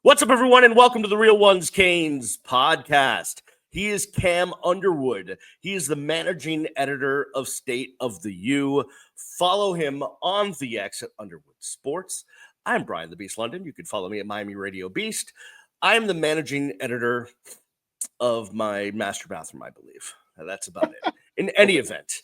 What's up, everyone, and welcome to the Real Ones Canes podcast. He is Cam Underwood. He is the managing editor of State of the U. Follow him on the X at Underwood Sports. I'm Brian the Beast London. You can follow me at Miami Radio Beast. I'm the managing editor of my master bathroom, I believe. That's about it. In any event,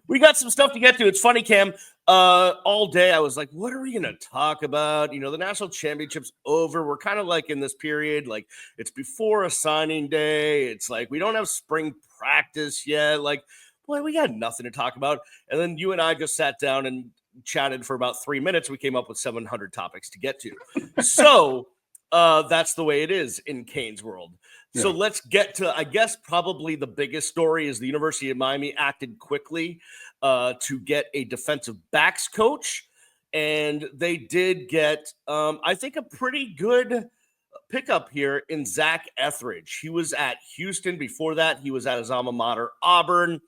we got some stuff to get to. It's funny, Cam. All day I was like, what are we going to talk about? You know, the national championship's over. We're kind of like in this period, like it's before a signing day. It's like we don't have spring practice yet. Like, boy, we got nothing to talk about. And then you and I just sat down and chatted for about 3 minutes. We came up with 700 topics to get to. So that's the way it is in Canes world. So let's get to, I guess, probably the biggest story is the University of Miami acted quickly to get a defensive backs coach. And they did get, I think, a pretty good pickup here in Zac Etheridge. He was at Houston. Before that, he was at his alma mater, Auburn.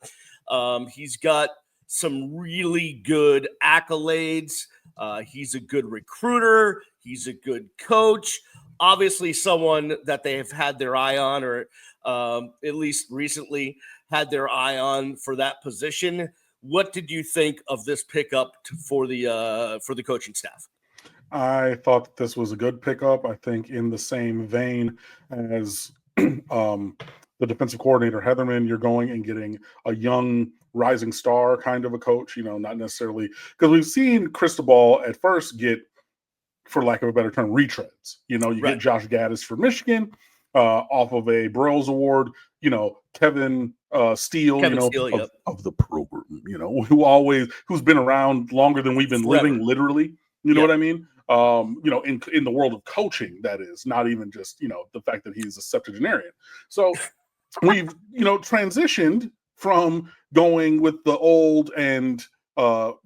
He's got some really good accolades. He's a good recruiter. He's a good coach. Obviously, someone that they have had their eye on, or at least recently had their eye on for that position. What did you think of this pickup for the coaching staff? I thought that this was a good pickup. I think in the same vein as the defensive coordinator, Heatherman, you're going and getting a young rising star kind of a coach, not necessarily because we've seen Cristobal at first get, for lack of a better term, retreads. You get Josh Gaddis for Michigan off of a Broyles Award, Kevin Steele, of the program, who's been around longer than we've been living, literally. You know what I mean? In the world of coaching, that is, not even just, the fact that he's a septuagenarian. So we've, transitioned from going with the old and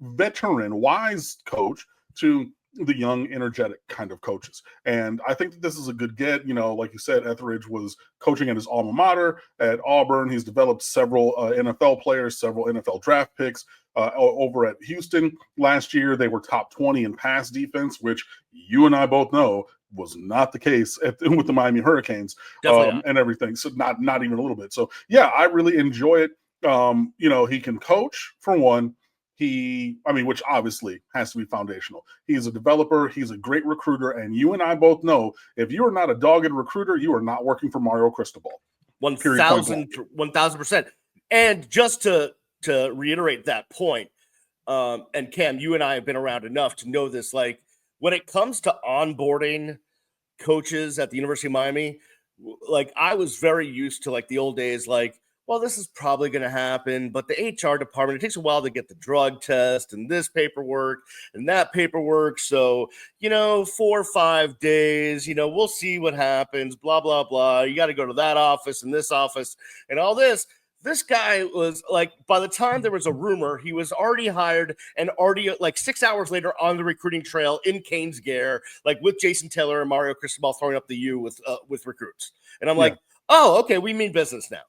veteran wise coach to the young, energetic kind of coaches. And I think that this is a good get. Like you said, Etheridge was coaching at his alma mater at Auburn. He's developed several NFL players, several NFL draft picks over at Houston. Last year, they were top 20 in pass defense, which you and I both know was not the case with the Miami Hurricanes and everything. So not even a little bit. So, yeah, I really enjoy it. He can coach, for one. Which obviously has to be foundational. He's a developer. He's a great recruiter. And you and I both know if you are not a dogged recruiter, you are not working for Mario Cristobal. 1,000%. And just to reiterate that point, and Cam, you and I have been around enough to know this, like when it comes to onboarding coaches at the University of Miami, like I was very used to like the old days, like, well, this is probably going to happen, but the HR department, it takes a while to get the drug test and this paperwork and that paperwork. So, 4 or 5 days, we'll see what happens, blah, blah, blah. You got to go to that office and this office and all this. This guy was like, by the time there was a rumor, he was already hired and already like 6 hours later on the recruiting trail in Canes gear, like with Jason Taylor and Mario Cristobal throwing up the U with recruits. And I'm like, oh, okay, we mean business now.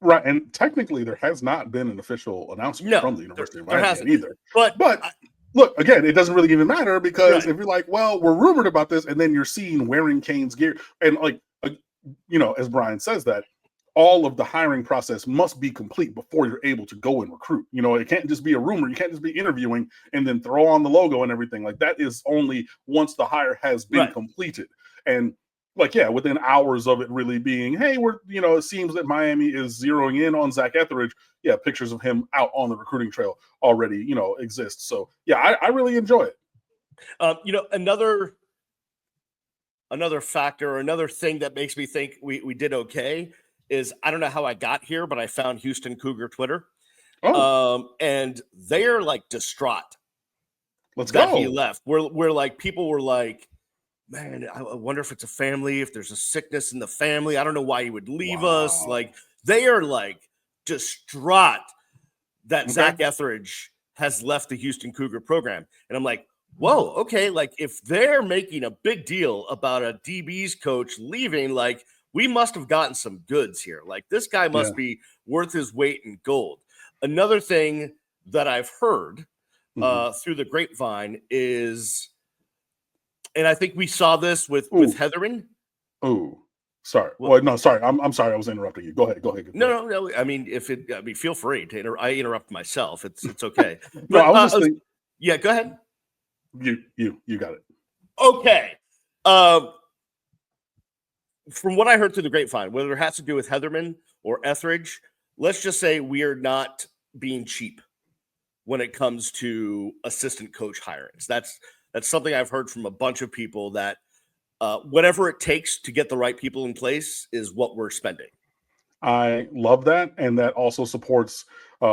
Right, and technically there has not been an official announcement from the University of Miami either. But look, again, it doesn't really even matter because if you're like, well, we're rumored about this, and then you're seen wearing Canes gear, and like, as Brian says that, all of the hiring process must be complete before you're able to go and recruit. It can't just be a rumor. You can't just be interviewing and then throw on the logo and everything. Like that is only once the hire has been completed. And within hours of it really being, hey, it seems that Miami is zeroing in on Zac Etheridge. Yeah, pictures of him out on the recruiting trail already, exist. So, yeah, I really enjoy it. Another factor, another thing that makes me think we did okay is, I don't know how I got here, but I found Houston Cougar Twitter. And they're like distraught. Let's go. He left. We're like, people were like, man, I wonder if it's a family, if there's a sickness in the family. I don't know why he would leave us. Like, they are like distraught that Zac Etheridge has left the Houston Cougar program. And I'm like, whoa, okay. Like, if they're making a big deal about a DB's coach leaving, like, we must have gotten some goods here. Like, this guy must be worth his weight in gold. Another thing that I've heard through the grapevine is And I think we saw this with Heatherman. Oh, sorry. Well, no, sorry. I'm sorry. I was interrupting you. Go ahead. No. I mean, feel free to I interrupt myself. It's okay. No, I was just thinking. Yeah, go ahead. You got it. Okay. From what I heard through the grapevine, whether it has to do with Heatherman or Ethridge, let's just say we are not being cheap when it comes to assistant coach hirings. That's something I've heard from a bunch of people, that whatever it takes to get the right people in place is what we're spending. I love that, and that also supports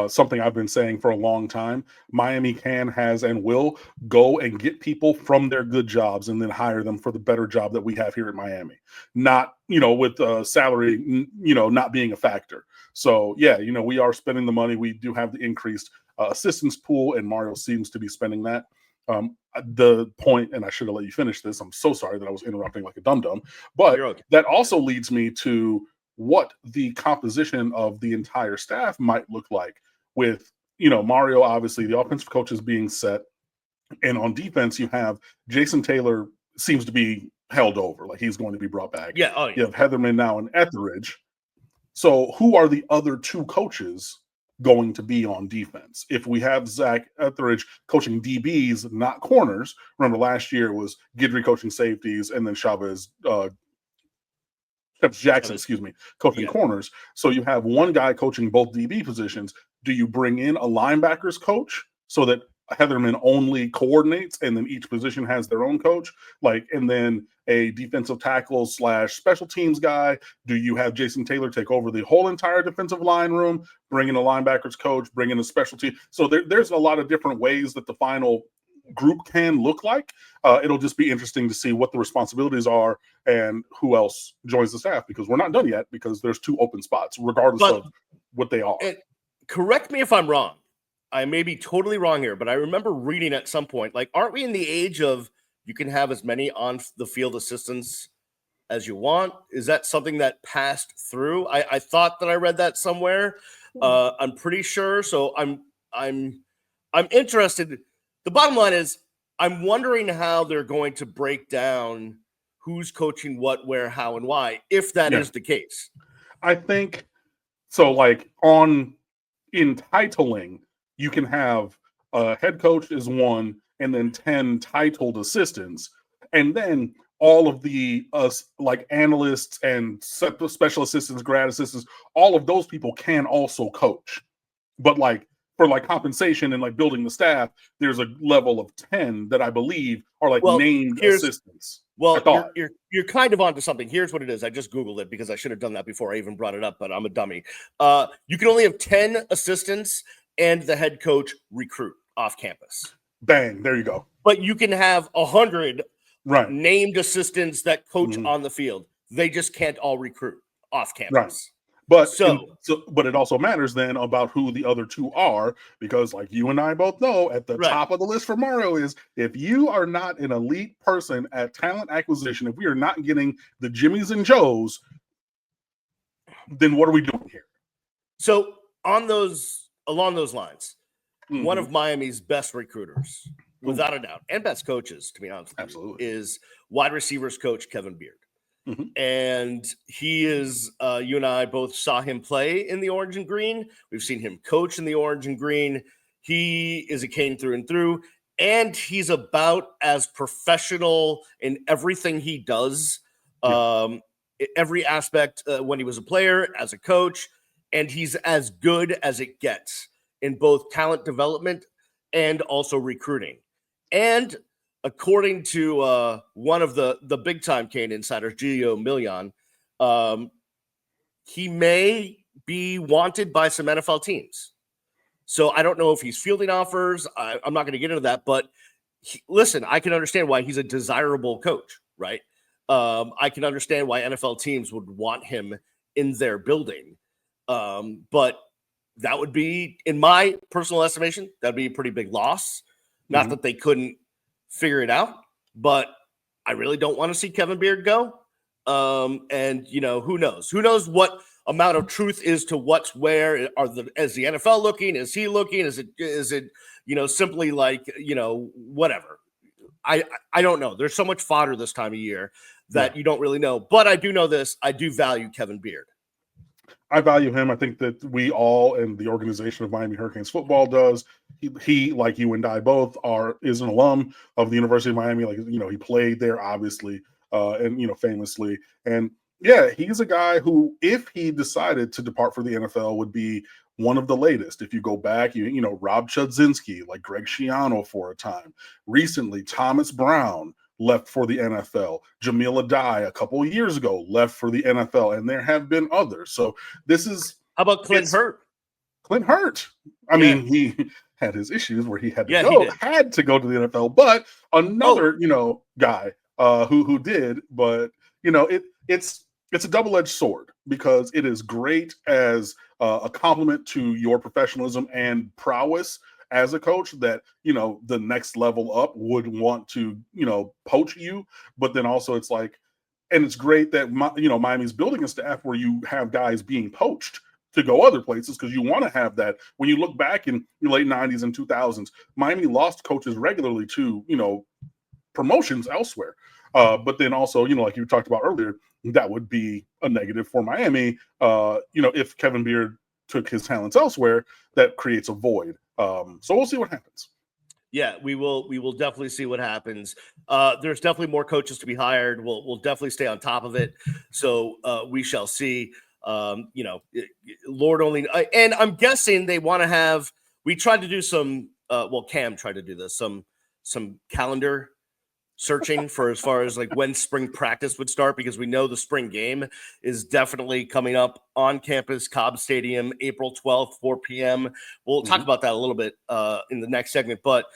something I've been saying for a long time. Miami can, has, and will go and get people from their good jobs and then hire them for the better job that we have here at Miami. Not, with salary, not being a factor. So, yeah, we are spending the money. We do have the increased assistance pool, and Mario seems to be spending that. The point, and I should have let you finish this. I'm so sorry that I was interrupting like a dum-dum, but okay. That also leads me to what the composition of the entire staff might look like with, Mario, obviously the offensive coach is being set. And on defense, you have Jason Taylor seems to be held over. Like he's going to be brought back. Yeah. Oh, yeah. You have Heatherman now and Ethridge. So who are the other two coaches going to be on defense? If we have Zac Etheridge coaching DBs, not corners. Remember last year it was Guidry coaching safeties and then Chavez, Jackson, coaching corners. So you have one guy coaching both DB positions. Do you bring in a linebackers coach so that Heatherman only coordinates and then each position has their own coach? And then a defensive tackle / special teams guy? Do you have Jason Taylor take over the whole entire defensive line room, bring in a linebackers coach, bring in a special team? So there's a lot of different ways that the final group can look like. It'll just be interesting to see what the responsibilities are and who else joins the staff, because we're not done yet, because there's 2 open spots regardless of what they are. Correct me if I'm wrong. I may be totally wrong here, but I remember reading at some point, aren't we in the age of you can have as many on the field assistants as you want? Is that something that passed through? I thought that I read that somewhere. I'm pretty sure. So I'm interested. The bottom line is I'm wondering how they're going to break down who's coaching what, where, how, and why, if that is the case. I think so. In titling, you can have a head coach is one, and then 10 titled assistants, and then all of the analysts and special assistants, grad assistants, all of those people can also coach. But for compensation and building the staff, there's a level of 10 that I believe are named assistants. Well, you're kind of onto something. Here's what it is. I just Googled it because I should have done that before I even brought it up, but I'm a dummy. You can only have 10 assistants and the head coach recruit off campus. Bang, there you go. But you can have 100 named assistants that coach on the field. They just can't all recruit off campus. Right. But it also matters then about who the other 2 are, because you and I both know, at the top of the list for Mario is, if you are not an elite person at talent acquisition, if we are not getting the Jimmies and Joes, then what are we doing here? So along those lines, one of Miami's best recruiters, without a doubt, and best coaches, to be honest with you, is wide receivers coach Kevin Beard. And he is, you and I both saw him play in the orange and green. We've seen him coach in the orange and green. He is a Cane through and through, and he's about as professional in everything he does, every aspect, when he was a player, as a coach, and he's as good as it gets in both talent development and also recruiting. And according to one of the big-time Cane insiders, Gio Million, he may be wanted by some NFL teams. So I don't know if he's fielding offers. I'm not going to get into that. But listen, I can understand why he's a desirable coach, right? I can understand why NFL teams would want him in their building. But that would be, in my personal estimation, that would be a pretty big loss. Not that they couldn't figure it out, but I really don't want to see Kevin Beard go. And who knows what amount of truth is to what's where. Is the NFL looking? Is he looking? Is it simply whatever? I don't know. There's so much fodder this time of year that you don't really know. But I do know this. I do value Kevin Beard. I value him. I think that we all and the organization of Miami Hurricanes football does. He like you and I both is an alum of the University of Miami. Like, he played there obviously, and famously. And yeah, he's a guy who, if he decided to depart for the NFL, would be one of the latest. If you go back, Rob Chudzinski, like Greg Schiano for a time. Recently, Thomas Brown left for the NFL. Jamil Adai a couple of years ago left for the NFL, and there have been others. So this is. How about Clint Hurt? Clint Hurt. I mean, he had his issues where he had to go to the NFL, but another guy who did. But it's a double-edged sword, because it is great as a compliment to your professionalism and prowess as a coach that, the next level up would want to, poach you. But then also it's like, and it's great that, Miami's building a staff where you have guys being poached to go other places, because you want to have that. When you look back in the late 90s and 2000s, Miami lost coaches regularly to, promotions elsewhere. But then also, like you talked about earlier, that would be a negative for Miami. If Kevin Beard took his talents elsewhere, that creates a void. So we'll see what happens. Yeah, we will definitely see what happens. There's definitely more coaches to be hired. We'll definitely stay on top of it. So we shall see. Lord only, and I'm guessing they want to have. We tried to do some. Cam tried to do this. Some calendar searching for as far as like when spring practice would start, because we know the spring game is definitely coming up on campus, Cobb Stadium, April 12th, 4 p.m. We'll talk about that a little bit in the next segment, but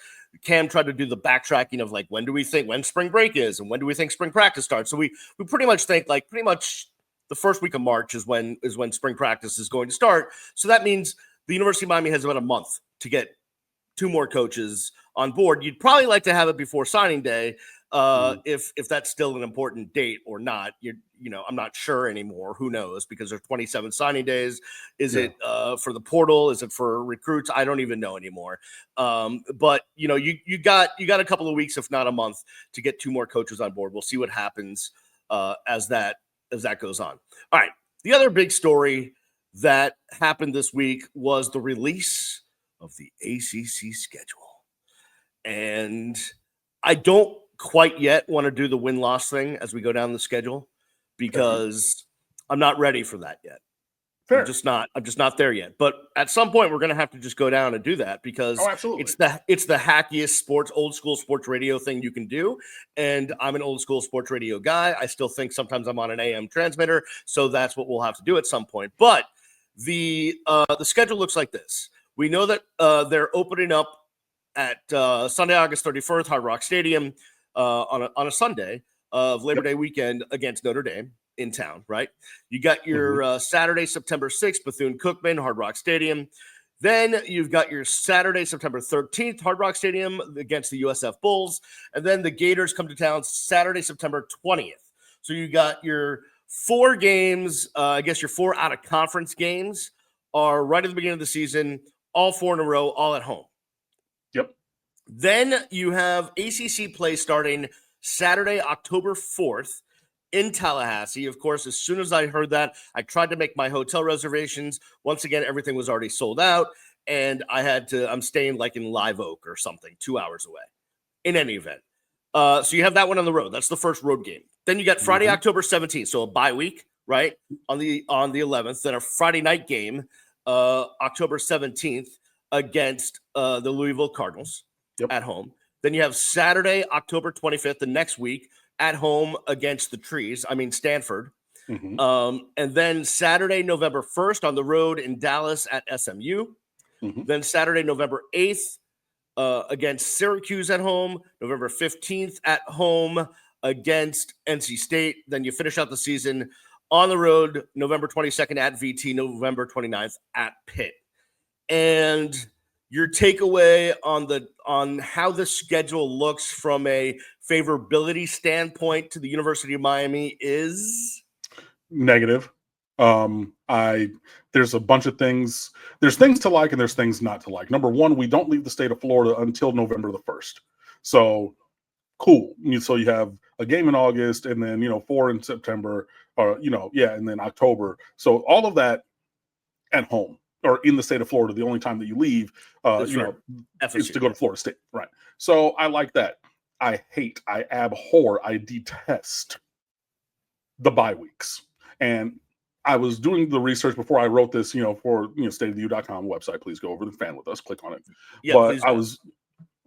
Cam tried to do the backtracking of like, when do we think when spring break is, and when do we think spring practice starts? So we pretty much think like pretty much the first week of March is when spring practice is going to start. So that means the University of Miami has about a month to get 2 more coaches on board. You'd probably like to have it before signing day, if that's still an important date or not. I'm not sure anymore. Who knows? Because there's 27 signing days. Is it for the portal? Is it for recruits? I don't even know anymore. But you got a couple of weeks, if not a month, to get 2 more coaches on board. We'll see what happens as that goes on. All right. The other big story that happened this week was the release of the ACC schedule. And I don't quite yet want to do the win-loss thing as we go down the schedule, because I'm not ready for that yet. Fair. I'm just not there yet. But at some point, we're going to have to just go down and do that, because it's the hackiest old school sports radio thing you can do. And I'm an old school sports radio guy. I still think sometimes I'm on an AM transmitter, so that's what we'll have to do at some point. But the schedule looks like this. We know that they're opening up at Sunday, August 31st, Hard Rock Stadium on a Sunday of Labor Day weekend against Notre Dame in town, right? You got your Saturday, September 6th, Bethune-Cookman, Hard Rock Stadium. Then you've got your Saturday, September 13th, Hard Rock Stadium against the USF Bulls. And then the Gators come to town Saturday, September 20th. So you got your 4 games, I guess your 4 out-of-conference games are right at the beginning of the season, all 4 in a row, all at home. Yep. Then you have ACC play starting Saturday, October 4th in Tallahassee. Of course, as soon as I heard that, I tried to make my hotel reservations. Once again, everything was already sold out, and I'm staying like in Live Oak or something, 2 hours away. In any event. So you have that one on the road. That's the first road game. Then you got Friday, October 17th. So a bye week, right? On the 11th. Then a Friday night game, October 17th against the Louisville Cardinals at home. Then you have Saturday, October 25th, the next week, at home against Stanford. And then Saturday, November 1st on the road in Dallas at SMU. Then Saturday, November 8th against Syracuse at home. November 15th at home against NC State. Then you finish out the season on the road, November 22nd at VT, November 29th at Pitt. And your takeaway on how the schedule looks from a favorability standpoint to the University of Miami is negative. There's a bunch of things. There's things to like and there's things not to like. Number one, we don't leave the state of Florida until November the 1st. So Cool. So you have a game in August, and then 4 in September, or and then October. So all of that at home or in the state of Florida. The only time that you leave, is to go to Florida State, right? So I like that. I abhor, I detest the bye weeks. And I was doing the research before I wrote this, for stateoftheu.com website. Please go over and fan with us, click on it. Yeah, but I was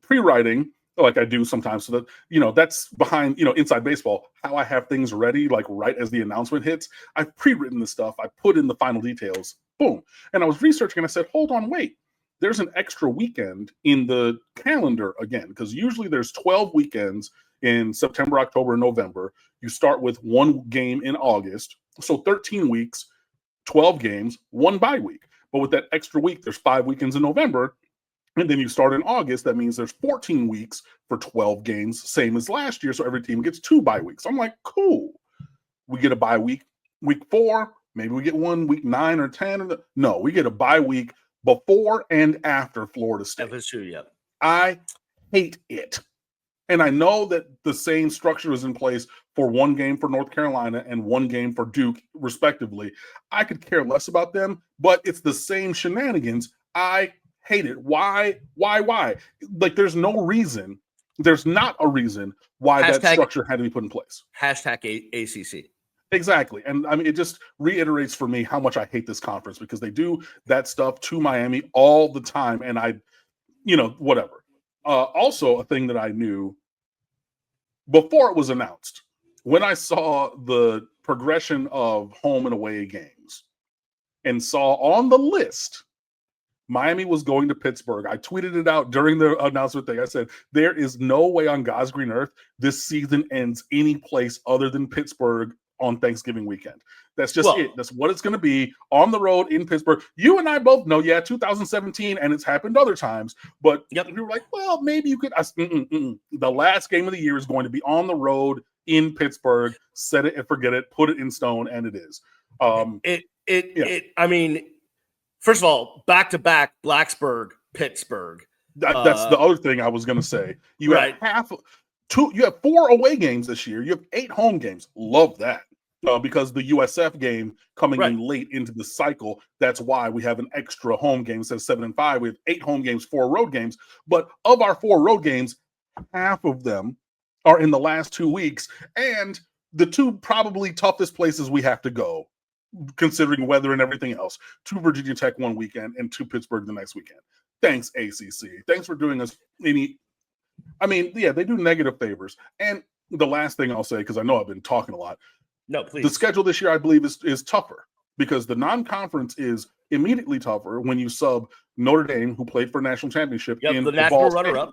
pre-writing like I do sometimes, so that that's behind inside baseball, how I have things ready, like right as the announcement hits. I've pre-written this stuff, I put in the final details, boom. And I was researching and I said, hold on, wait, there's an extra weekend in the calendar again, because usually there's 12 weekends in September, October, and November. You start with one game in August, so 13 weeks, 12 games, one bye week. But with that extra week, there's 5 weekends in November. And then you start in August. That means there's 14 weeks for 12 games, same as last year. So every team gets 2 bye weeks. I'm like, cool. We get a bye week, week 4. Maybe we get one week 9 or 10. No, we get a bye week before and after Florida State. That's true, yeah. I hate it. And I know that the same structure is in place for one game for North Carolina and one game for Duke, respectively. I could care less about them, but it's the same shenanigans. I hate it. Why? Like, there's no reason. There's not a reason why that structure had to be put in place. Hashtag ACC. Exactly. And I mean, it just reiterates for me how much I hate this conference, because they do that stuff to Miami all the time. And whatever. Also, a thing that I knew before it was announced, when I saw the progression of home and away games and saw on the list Miami was going to Pittsburgh, I tweeted it out during the announcement thing. I said, there is no way on God's green earth this season ends any place other than Pittsburgh on Thanksgiving weekend. That's just it. That's what it's going to be, on the road in Pittsburgh. You and I both know, 2017, and it's happened other times. But we were like, well, maybe you could. The last game of the year is going to be on the road in Pittsburgh. Set it and forget it. Put it in stone, and it is. I mean, first of all, back-to-back Blacksburg, Pittsburgh. That's the other thing I was going to say. You have you have 4 away games this year. You have 8 home games. Love that. Because the USF game coming in late into the cycle, that's why we have an extra home game. Instead of 7 and 5, we have 8 home games, 4 road games. But of our 4 road games, half of them are in the last 2 weeks, and the 2 probably toughest places we have to go, considering weather and everything else, to Virginia Tech one weekend and to Pittsburgh the next weekend. Thanks, ACC. Thanks for doing us they do negative favors. And the last thing I'll say, because I know I've been talking a lot. No, please. The schedule this year, I believe, is tougher, because the non-conference is immediately tougher when you sub Notre Dame, who played for a national championship. Yep, the national runner-up.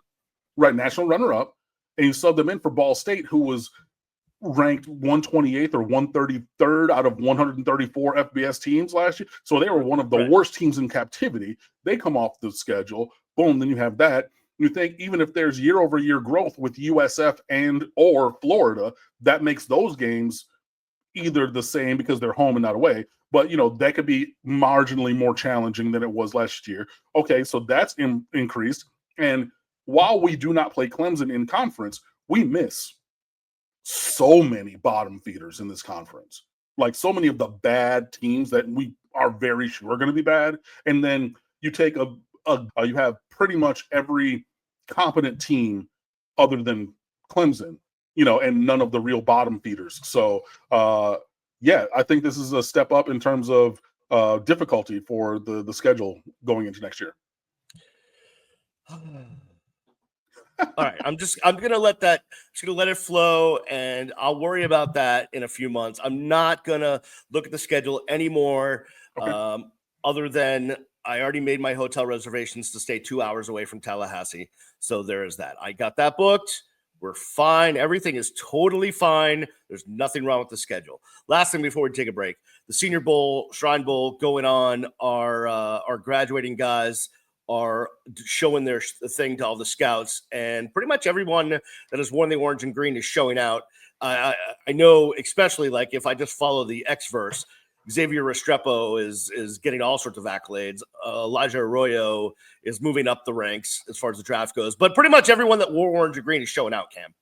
Right, national runner-up. And you sub them in for Ball State, who was ranked 128th or 133rd out of 134 FBS teams last year. So they were one of the worst teams in captivity. They come off the schedule. Boom, then you have that. You think even if there's year-over-year growth with USF and or Florida, that makes those games either the same because they're home and not away, but that could be marginally more challenging than it was last year. Okay, so that's increased. And while we do not play Clemson in conference, we miss so many bottom feeders in this conference. Like, so many of the bad teams that we are very sure are going to be bad. And then you take you have pretty much every competent team other than Clemson, and none of the real bottom feeders. So, I think this is a step up in terms of difficulty for the schedule going into next year. All right, I'm gonna let it flow, and I'll worry about that in a few months. I'm not gonna look at the schedule anymore. Okay. Other than I already made my hotel reservations to stay 2 hours away from Tallahassee, so there is that. I got that booked. We're fine. Everything is totally fine. There's nothing wrong with the schedule. Last thing before we take a break, the Senior Bowl, Shrine Bowl going on. Our graduating guys are showing their thing to all the scouts, and pretty much everyone that has worn the orange and green is showing out. I know, especially like if I just follow the X-verse, Xavier Restrepo is getting all sorts of accolades. Elijah Arroyo is moving up the ranks as far as the draft goes. But pretty much everyone that wore orange and green is showing out, Cam.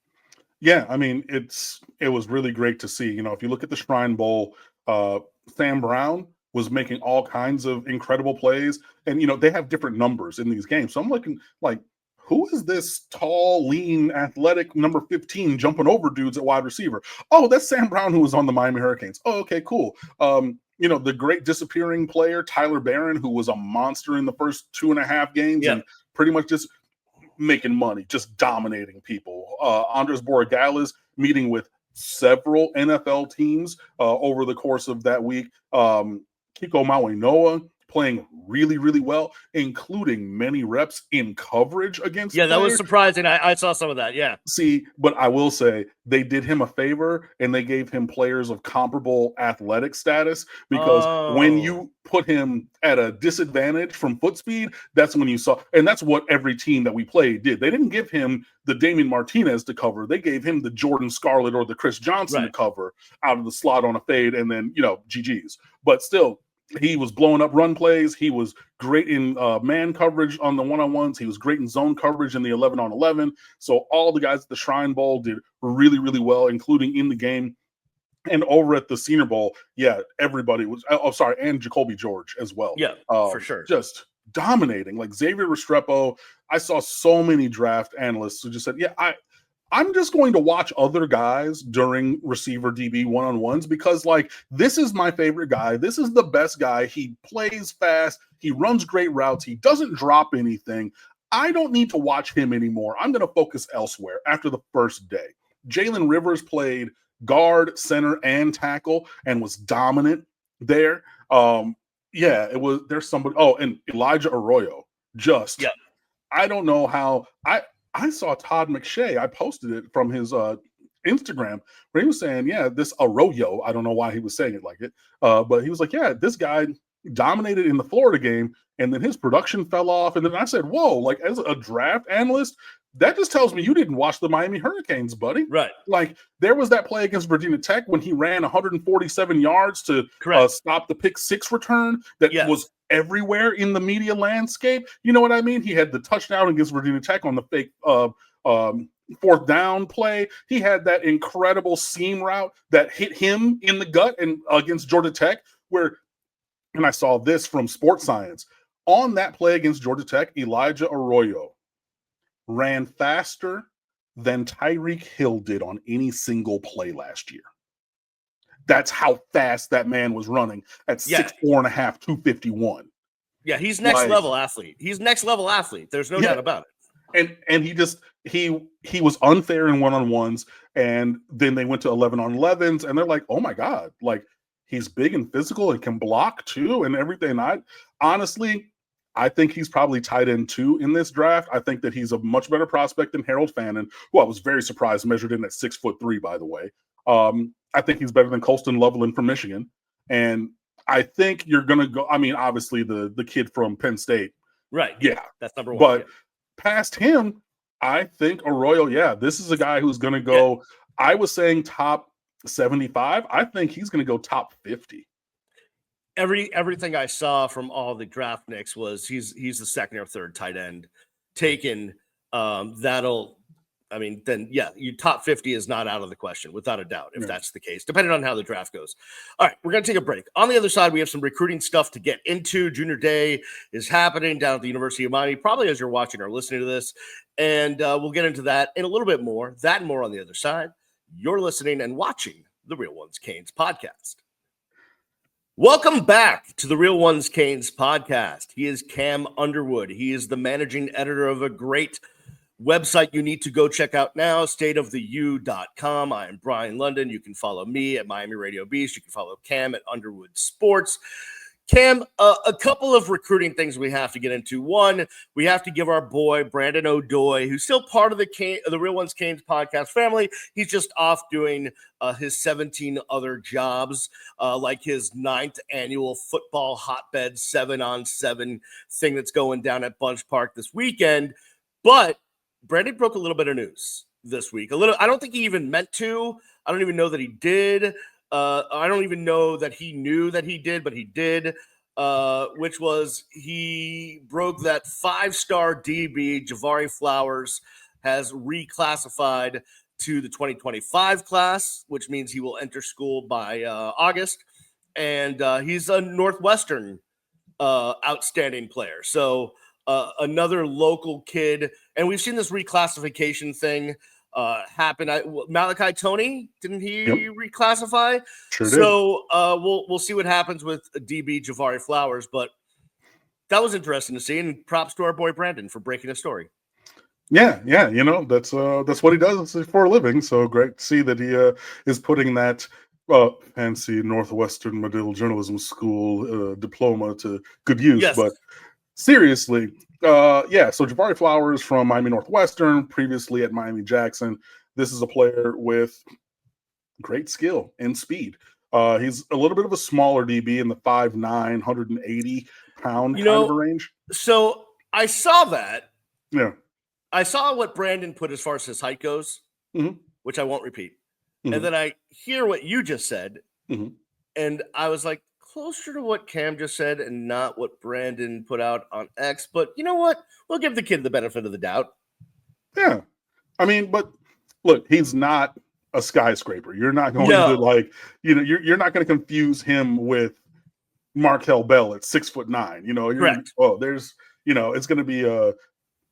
Yeah, I mean, it was really great to see. If you look at the Shrine Bowl, Sam Brown was making all kinds of incredible plays, and they have different numbers in these games. So I'm looking like, who is this tall, lean, athletic number 15 jumping over dudes at wide receiver? Oh, that's Sam Brown, who was on the Miami Hurricanes. Oh, okay, cool. The great disappearing player Tyler Barron, who was a monster in the first 2.5 games, Yeah. and pretty much just making money, just dominating people. Andres Borregales meeting with several NFL teams over the course of that week. Kiko Mawinoa playing really, really well, including many reps in coverage against Yeah, that was players. surprising. I saw some of that. Yeah. See, but I will say they did him a favor and they gave him players of comparable athletic status, because when you put him at a disadvantage from foot speed, that's when you saw, and that's what every team that we played did. They didn't give him the Damian Martinez to cover. They gave him the Jordan Scarlett or the Chris Johnson to cover out of the slot on a fade, and then, GG's. But still, he was blowing up run plays. He was great in man coverage on the one-on-ones. He was great in zone coverage in the 11-on-11. So all the guys at the Shrine Bowl did really, really well, including in the game. And over at the Senior Bowl, yeah, everybody was, and Jacoby George as well. Yeah, for sure. Just dominating. Like Xavier Restrepo, I saw so many draft analysts who just said, yeah, I'm just going to watch other guys during receiver DB one-on-ones, because this is my favorite guy. This is the best guy. He plays fast. He runs great routes. He doesn't drop anything. I don't need to watch him anymore. I'm going to focus elsewhere after the first day. Jalen Rivers played guard, center, and tackle and was dominant there. There's somebody. Oh, and Elijah Arroyo. I don't know how I saw Todd McShay. I posted it from his Instagram where he was saying, yeah, this Arroyo, I don't know why he was saying it like it, but he was like, yeah, this guy dominated in the Florida game, and then his production fell off. And then I said, whoa, as a draft analyst, that just tells me you didn't watch the Miami Hurricanes, buddy. Right. There was that play against Virginia Tech when he ran 147 yards to stop the pick 6 return that was everywhere in the media landscape. You know what I mean? He had the touchdown against Virginia Tech on the fake 4th down play. He had that incredible seam route that hit him in the gut and against Georgia Tech, and I saw this from Sports Science. On that play against Georgia Tech, Elijah Arroyo ran faster than Tyreek Hill did on any single play last year. That's how fast that man was running at 6'4.5", 251. Yeah, he's next level athlete. He's next level athlete. There's no doubt about it. And he was unfair in one-on-ones, and then they went to 11-on-11s, and they're like, oh my God, he's big and physical and can block too and everything. I think he's probably tight end 2 in this draft. I think that he's a much better prospect than Harold Fannin, who I was very surprised measured in at 6'3", by the way. I think he's better than Colston Loveland from Michigan. And I think you're going to go, obviously the kid from Penn State. Right. Yeah. That's number 1. But past him, I think Arroyo, this is a guy who's going to go, I was saying top 75. I think he's going to go top 50. Everything I saw from all the draft nicks was he's the 2nd or 3rd tight end taken. You top 50 is not out of the question, without a doubt, if that's the case, depending on how the draft goes. All right, we're going to take a break. On the other side, we have some recruiting stuff to get into. Junior Day is happening down at the University of Miami, probably as you're watching or listening to this, and we'll get into that and a little bit more. That and more on the other side. You're listening and watching the Real Ones Canes podcast. Welcome back to the Real Ones Canes podcast. He is Cam Underwood. He is the managing editor of a great website you need to go check out now, stateoftheu.com. I am Brian London. You can follow me at Miami Radio Beast. You can follow Cam at Underwood Sports. Cam, a couple of recruiting things we have to get into. One, we have to give our boy Brandon Odoi, who's still part of the Real Ones Canes podcast family. He's just off doing his 17 other jobs, like his 9th annual football hotbed 7-on-7 thing that's going down at Bunch Park this weekend. But Brandon broke a little bit of news this week. I don't think he even meant to. I don't even know that he did. I don't even know that he knew that he did, but he did, which was he broke that 5-star DB, Javari Flowers, has reclassified to the 2025 class, which means he will enter school by August. And he's a Northwestern outstanding player. So another local kid. And we've seen this reclassification thing happen. Malachi Tony, didn't he reclassify? Sure did. So we'll see what happens with DB Javari Flowers. But that was interesting to see. And props to our boy Brandon for breaking a story. Yeah, that's what he does for a living. So great to see that he is putting that fancy Northwestern Medill Journalism School diploma to good use. Yes. But seriously, so Javari Flowers from Miami Northwestern, previously at Miami Jackson. This is a player with great skill and speed. He's a little bit of a smaller DB in the 5'9", 180-pound kind of a range. So I saw that. Yeah. I saw what Brandon put as far as his height goes, which I won't repeat. And then I hear what you just said, and I was like, closer to what Cam just said and not what Brandon put out on X. But you know what? We'll give the kid the benefit of the doubt. Yeah. I mean, but look, he's not a skyscraper. You're not going to you're not going to confuse him with Markel Bell at 6'9". Correct. There's, it's going to be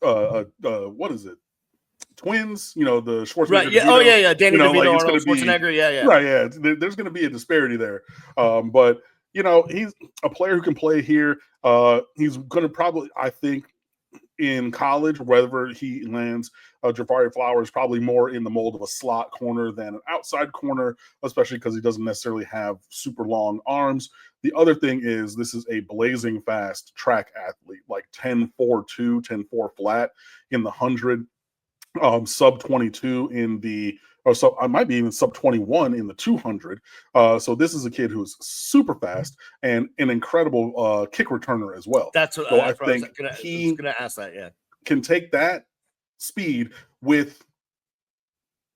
what is it? Twins, the Schwarzenegger. Right. Yeah. Danny DeVito, Arnold Schwarzenegger. Yeah. Right. Yeah. There's going to be a disparity there. But he's a player who can play here. He's going to probably, I think, in college, wherever he lands, Javari Flowers probably more in the mold of a slot corner than an outside corner, especially because he doesn't necessarily have super long arms. The other thing is this is a blazing fast track athlete, like 10.42, 10.4 flat in the 100, sub 22 in the, so I might be even sub 21 in the 200. So this is a kid who's super fast and an incredible kick returner as well. That's what I think he's going to ask that. Yeah, can take that speed with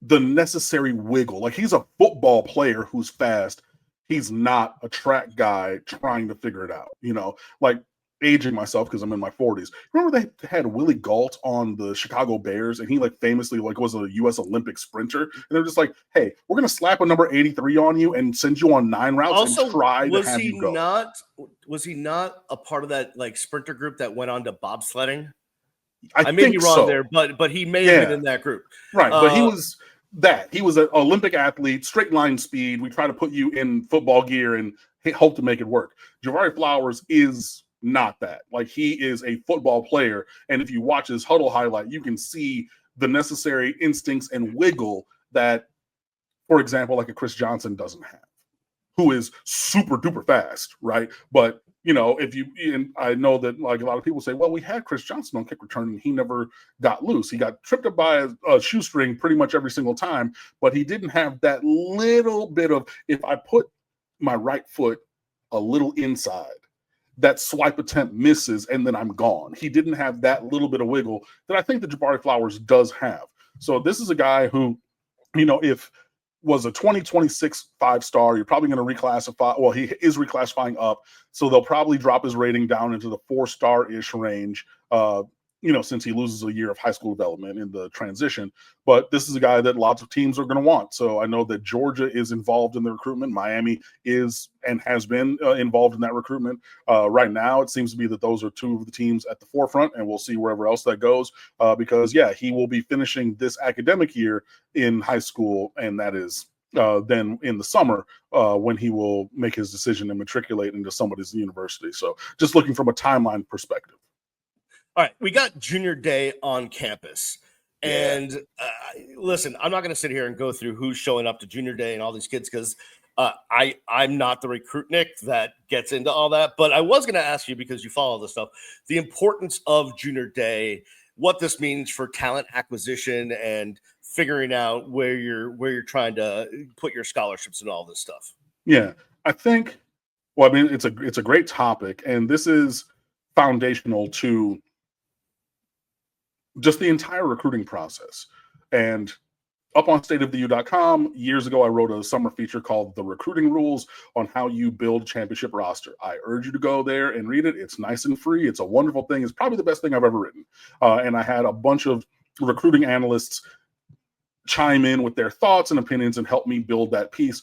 the necessary wiggle. Like, he's a football player who's fast. He's not a track guy trying to figure it out. Like, aging myself because I'm in my 40s. Remember they had Willie Gault on the Chicago Bears, and he famously was a U.S. Olympic sprinter, and they're just like, hey, we're gonna slap a number 83 on you and send you on 9 routes also, and try to have you go. Was he not a part of that sprinter group that went on to bobsledding? I may be wrong there, but he may have been in that group. Right, but he was an Olympic athlete, straight line speed. We try to put you in football gear and hope to make it work. Javari Flowers is not that. Like, he is a football player, and if you watch his huddle highlight, you can see the necessary instincts and wiggle that, for example, like a Chris Johnson doesn't have, who is super duper fast, right? But I know that a lot of people say, well, we had Chris Johnson on kick return and he never got loose. He got tripped up by a shoestring pretty much every single time, but he didn't have that little bit of, if I put my right foot a little inside, that swipe attempt misses and then I'm gone. He didn't have that little bit of wiggle that I think that Javari Flowers does have. So this is a guy who, if was a 2026 5-star, you're probably going to reclassify. Well, he is reclassifying up, so they'll probably drop his rating down into the 4-star-ish range, since he loses a year of high school development in the transition. But this is a guy that lots of teams are going to want. So I know that Georgia is involved in the recruitment. Miami is and has been involved in that recruitment. Right now, it seems to be that those are two of the teams at the forefront, and we'll see wherever else that goes because, he will be finishing this academic year in high school, and that is then in the summer when he will make his decision to matriculate into somebody's university. So just looking from a timeline perspective. All right, we got Junior Day on campus. And listen, I'm not going to sit here and go through who's showing up to Junior Day and all these kids because I'm not the recruit, Nick, that gets into all that. But I was going to ask you, because you follow this stuff, the importance of Junior Day, what this means for talent acquisition and figuring out where you're trying to put your scholarships and all this stuff. Yeah, I think, it's a great topic, and this is foundational to just the entire recruiting process. And up on stateoftheu.com, years ago, I wrote a summer feature called The Recruiting Rules on how you build a championship roster. I urge you to go there and read it. It's nice and free. It's a wonderful thing. It's probably the best thing I've ever written. And I had a bunch of recruiting analysts chime in with their thoughts and opinions and help me build that piece,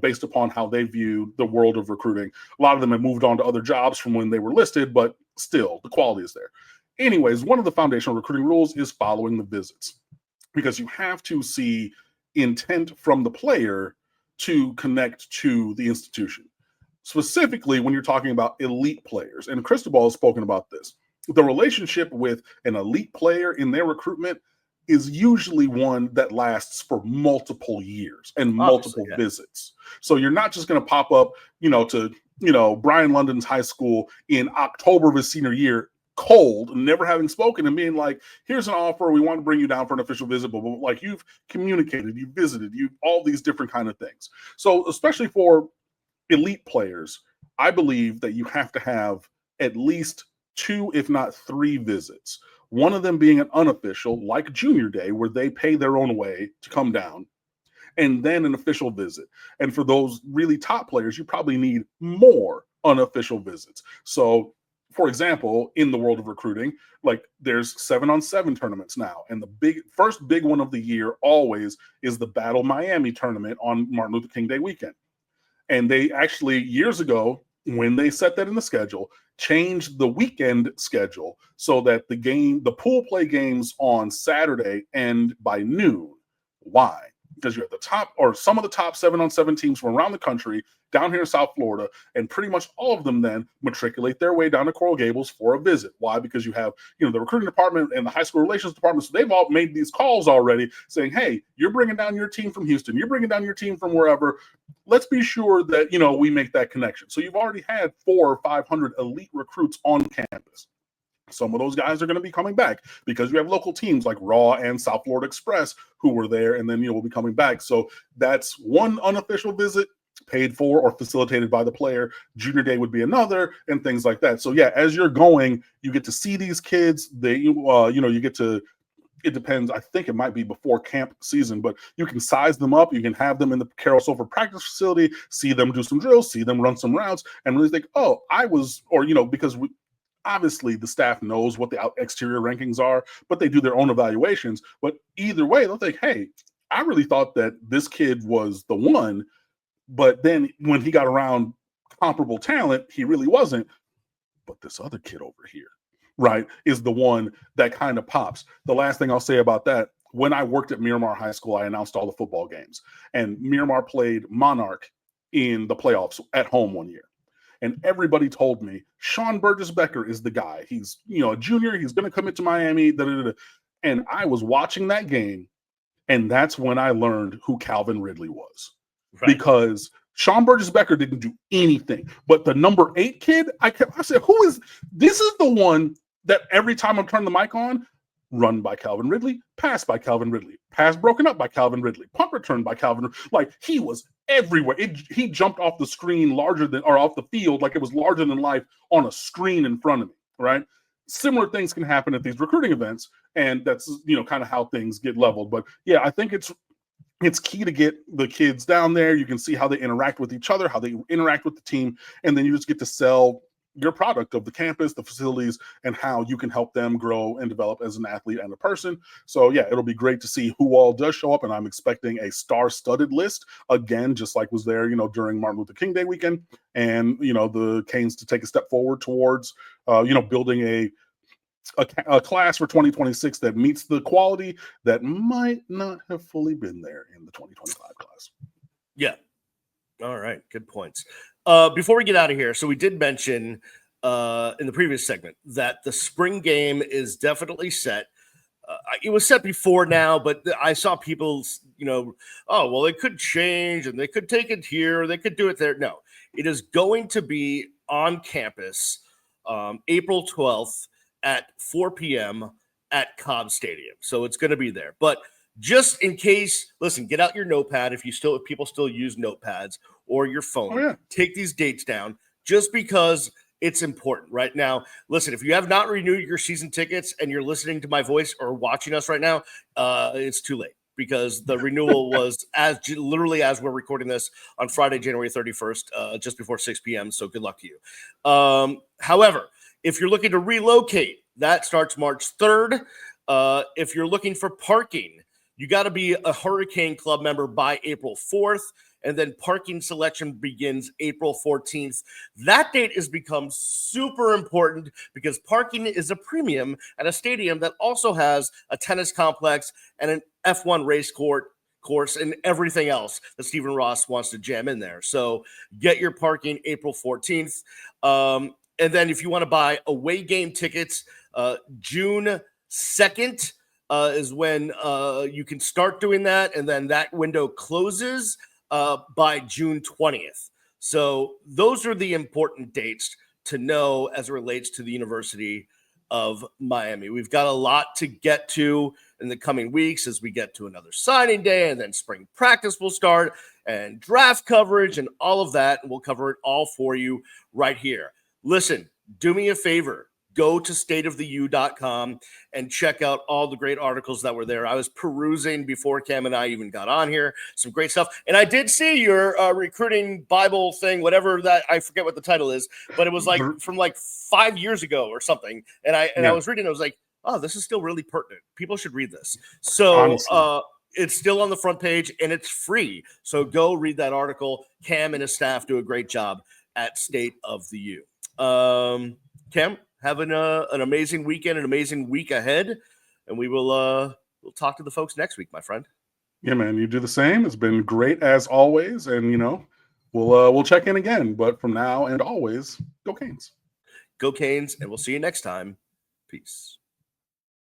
based upon how they view the world of recruiting. A lot of them have moved on to other jobs from when they were listed, but still, the quality is there. Anyways, one of the foundational recruiting rules is following the visits, because you have to see intent from the player to connect to the institution. Specifically, when you're talking about elite players, and Cristobal has spoken about this, the relationship with an elite player in their recruitment is usually one that lasts for multiple years and multiple visits. So you're not just going to pop up, to Brian London's high school in October of his senior year, cold, never having spoken, and being like, here's an offer, we want to bring you down for an official visit, but like, you've communicated, you've visited, you all these different kind of things. So especially for elite players, I believe that you have to have at least 2, if not 3 visits. One of them being an unofficial, like Junior Day, where they pay their own way to come down, and then an official visit. And for those really top players, you probably need more unofficial visits. So, for example, in the world of recruiting, like, there's 7-on-7 tournaments now. And the first big one of the year always is the Battle Miami tournament on Martin Luther King Day weekend. And they actually, years ago, when they set that in the schedule, changed the weekend schedule so that the pool play games on Saturday end by noon. Why? Because you have some of the top 7-on-7 teams from around the country down here in South Florida, and pretty much all of them then matriculate their way down to Coral Gables for a visit. Why? Because you have, the recruiting department and the high school relations department, so they've all made these calls already saying, hey, you're bringing down your team from Houston, you're bringing down your team from wherever. Let's be sure that, we make that connection. So you've already had 400 or 500 elite recruits on campus. Some of those guys are going to be coming back because you have local teams like Raw and South Florida Express who were there, and then will be coming back. So that's one unofficial visit paid for or facilitated by the player. Junior Day would be another, and things like that. So yeah, as you're going, you get to see these kids. You get to. It depends. I think it might be before camp season, but you can size them up. You can have them in the Carroll Silver practice facility, see them do some drills, see them run some routes, and really think, because obviously the staff knows what the exterior rankings are, but they do their own evaluations. But either way, they'll think, hey, I really thought that this kid was the one, but then when he got around comparable talent, he really wasn't. But this other kid over here, right, is the one that kind of pops. The last thing I'll say about that, when I worked at Miramar High School, I announced all the football games, and Miramar played Monarch in the playoffs at home one year. And everybody told me, Sean Burgess-Becker is the guy. He's, a junior. He's going to commit to Miami. And I was watching that game, and that's when I learned who Calvin Ridley was. Right. Because Sean Burgess-Becker didn't do anything. But the number 8 kid, I said, this is the one that every time I'm turning the mic on, run by Calvin Ridley, pass by Calvin Ridley, pass broken up by Calvin Ridley, punt return by Calvin Ridley. Like, he was everywhere. He jumped off the screen off the field like it was larger than life on a screen in front of me, right? Similar things can happen at these recruiting events, and that's, kind of how things get leveled. But yeah, I think it's key to get the kids down there. You can see how they interact with each other, how they interact with the team, and then you just get to sell your product of the campus, the facilities, and how you can help them grow and develop as an athlete and a person. So yeah, it'll be great to see who all does show up, and I'm expecting a star-studded list again, just like was there, during Martin Luther King Day weekend, and the Canes to take a step forward towards, building a class for 2026 that meets the quality that might not have fully been there in the 2025 class. Yeah. All right. Good points. Before we get out of here, so we did mention in the previous segment that the spring game is definitely set. It was set before now, but I saw people, it could change and they could take it here or they could do it there. No, it is going to be on campus April 12th at 4 p.m. at Cobb Stadium. So it's going to be there. But just in case, listen, get out your notepad if people still use notepads or your phone. Oh, yeah. Take these dates down just because it's important right now. Listen, if you have not renewed your season tickets and you're listening to my voice or watching us right now, it's too late because the renewal was literally as we're recording this on Friday, January 31st, just before 6 p.m. So good luck to you. However, if you're looking to relocate, that starts March 3rd. If you're looking for parking, You got to be a Hurricane Club member by April 4th. And then parking selection begins April 14th. That date has become super important because parking is a premium at a stadium that also has a tennis complex and an F1 race course and everything else that Stephen Ross wants to jam in there. So get your parking April 14th. And then if you want to buy away game tickets, June 2nd is when you can start doing that. And then that window closes by June 20th. So those are the important dates to know as it relates to the University of Miami. We've got a lot to get to in the coming weeks as we get to another signing day, and then spring practice will start and draft coverage and all of that. And we'll cover it all for you right here. Listen, do me a favor. Go to stateoftheu.com and check out all the great articles that were there. I was perusing before Cam and I even got on here. Some great stuff. And I did see your recruiting Bible thing, whatever that, I forget what the title is, but it was like from like 5 years ago or something. And I was reading, I was like, oh, this is still really pertinent. People should read this. So it's still on the front page and it's free. So go read that article. Cam and his staff do a great job at State of the U. Cam, having an amazing weekend, an amazing week ahead, and we'll talk to the folks next week, my friend. Yeah, man, you do the same. It's been great as always, and we'll check in again. But from now and always, go Canes. Go Canes, and we'll see you next time. Peace.